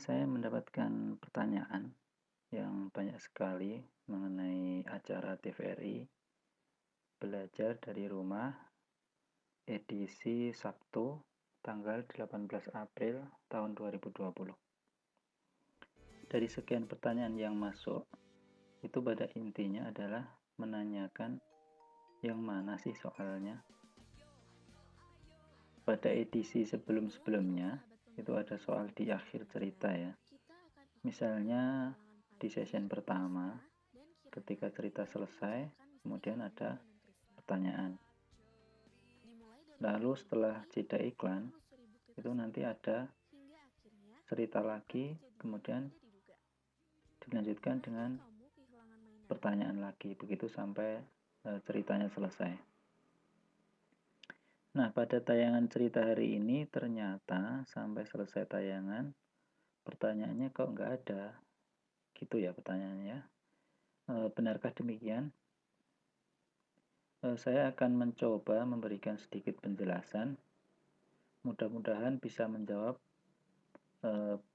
saya mendapatkan pertanyaan yang banyak sekali mengenai acara TVRI Belajar dari Rumah edisi Sabtu tanggal 18 April tahun 2020. Dari sekian pertanyaan yang masuk, itu pada intinya adalah menanyakan yang mana sih soalnya. Pada edisi sebelum-sebelumnya, itu ada soal di akhir cerita ya. Misalnya di session pertama, ketika cerita selesai, kemudian ada pertanyaan. Lalu setelah jeda iklan, itu nanti ada cerita lagi, kemudian dilanjutkan dengan pertanyaan lagi, begitu sampai ceritanya selesai. Nah, pada tayangan cerita hari ini ternyata sampai selesai tayangan, pertanyaannya kok nggak ada. Gitu ya pertanyaannya. Benarkah demikian? Saya akan mencoba memberikan sedikit penjelasan. Mudah-mudahan bisa menjawab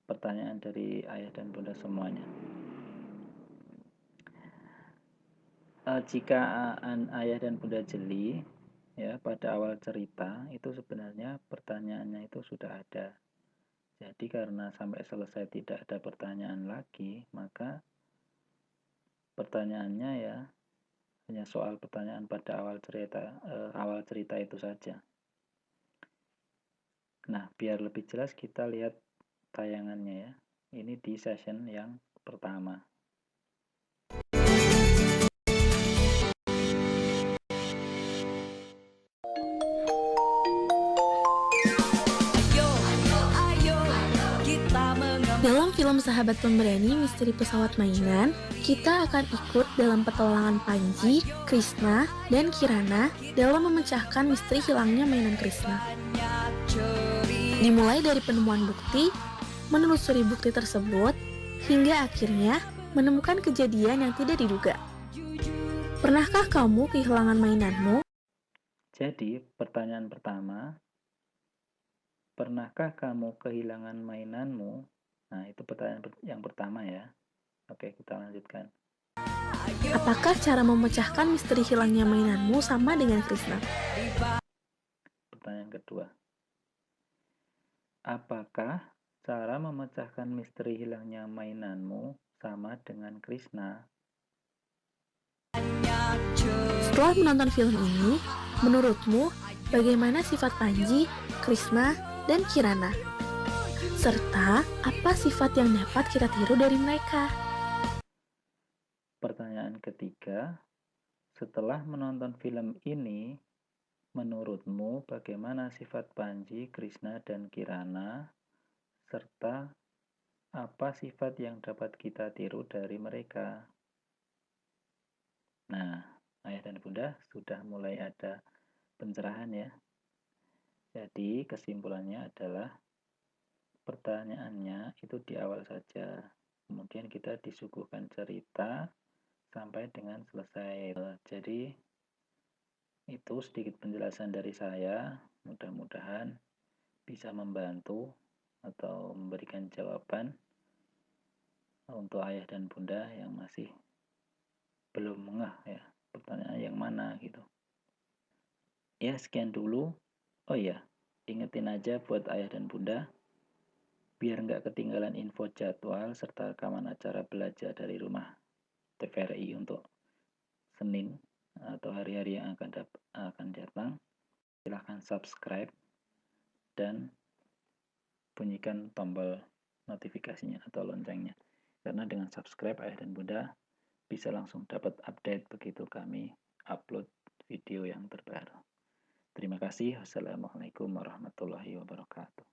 pertanyaan dari ayah dan bunda semuanya. Jika ayah dan bunda jeli, ya pada awal cerita itu sebenarnya pertanyaannya itu sudah ada. Jadi karena sampai selesai tidak ada pertanyaan lagi, maka pertanyaannya ya hanya soal pertanyaan pada awal cerita itu saja. Nah, biar lebih jelas kita lihat tayangannya ya. Ini di session yang pertama. Dalam film Sahabat Pemberani Misteri Pesawat Mainan, kita akan ikut dalam petualangan Panji, Krishna, dan Kirana dalam memecahkan misteri hilangnya mainan Krishna. Dimulai dari penemuan bukti, menelusuri bukti tersebut, hingga akhirnya menemukan kejadian yang tidak diduga. Pernahkah kamu kehilangan mainanmu? Jadi, pertanyaan pertama, pernahkah kamu kehilangan mainanmu? Nah, itu pertanyaan yang pertama ya. Oke, kita lanjutkan. Apakah cara memecahkan misteri hilangnya mainanmu sama dengan Krishna? Pertanyaan kedua, apakah cara memecahkan misteri hilangnya mainanmu sama dengan Krishna? Setelah menonton film ini, menurutmu bagaimana sifat Panji, Krishna, dan Kirana? Serta apa sifat yang dapat kita tiru dari mereka? Pertanyaan ketiga, setelah menonton film ini, menurutmu bagaimana sifat Panji, Krishna, dan Kirana? Serta apa sifat yang dapat kita tiru dari mereka? Nah, ayah dan bunda sudah mulai ada pencerahan ya. Jadi kesimpulannya adalah pertanyaannya itu di awal saja. Kemudian kita disuguhkan cerita sampai dengan selesai. Jadi itu sedikit penjelasan dari saya. Mudah-mudahan bisa membantu atau memberikan jawaban untuk ayah dan bunda yang masih belum mengeh ya pertanyaan yang mana gitu. Ya sekian dulu. Oh iya, ingetin aja buat ayah dan bunda biar nggak ketinggalan info jadwal serta rekaman acara belajar dari rumah TVRI untuk Senin atau hari-hari yang akan datang. Silahkan subscribe dan bunyikan tombol notifikasinya atau loncengnya. Karena dengan subscribe ayah dan bunda bisa langsung dapat update begitu kami upload video yang terbaru. Terima kasih. Wassalamualaikum warahmatullahi wabarakatuh.